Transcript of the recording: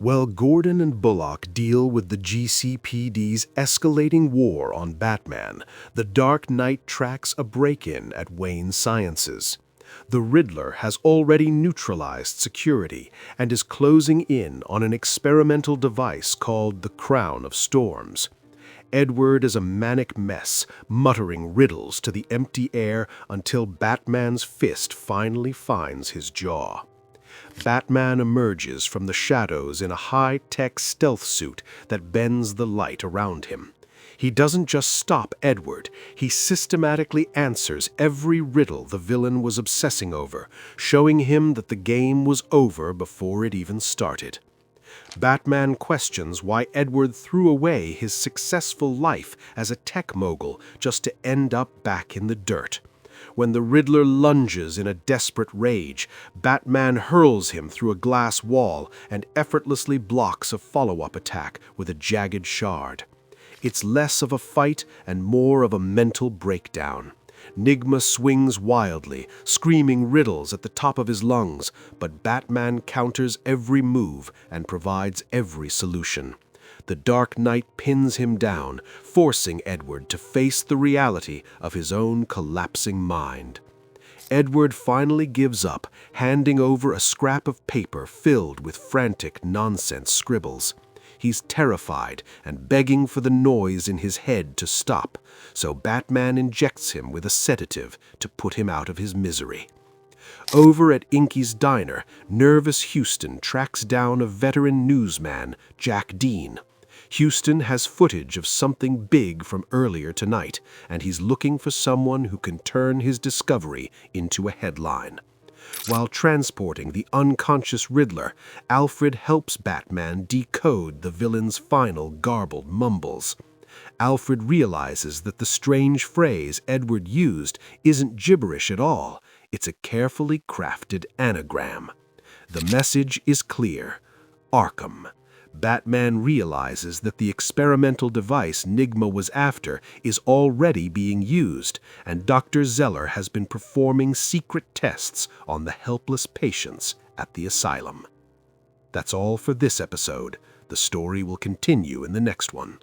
While Gordon and Bullock deal with the GCPD's escalating war on Batman, the Dark Knight tracks a break-in at Wayne Sciences. The Riddler has already neutralized security and is closing in on an experimental device called the Crown of Storms. Edward is a manic mess, muttering riddles to the empty air until Batman's fist finally finds his jaw. Batman emerges from the shadows in a high-tech stealth suit that bends the light around him. He doesn't just stop Edward, he systematically answers every riddle the villain was obsessing over, showing him that the game was over before it even started. Batman questions why Edward threw away his successful life as a tech mogul just to end up back in the dirt. When the Riddler lunges in a desperate rage, Batman hurls him through a glass wall and effortlessly blocks a follow-up attack with a jagged shard. It's less of a fight and more of a mental breakdown. Nygma swings wildly, screaming riddles at the top of his lungs, but Batman counters every move and provides every solution. The Dark Knight pins him down, forcing Edward to face the reality of his own collapsing mind. Edward finally gives up, handing over a scrap of paper filled with frantic nonsense scribbles. He's terrified and begging for the noise in his head to stop, so Batman injects him with a sedative to put him out of his misery. Over at Inky's diner, nervous Houston tracks down a veteran newsman, Jack Dean. Houston has footage of something big from earlier tonight, and he's looking for someone who can turn his discovery into a headline. While transporting the unconscious Riddler, Alfred helps Batman decode the villain's final garbled mumbles. Alfred realizes that the strange phrase Edward used isn't gibberish at all, it's a carefully crafted anagram. The message is clear: Arkham. Batman realizes that the experimental device Nygma was after is already being used, and Dr. Zeller has been performing secret tests on the helpless patients at the asylum. That's all for this episode. The story will continue in the next one.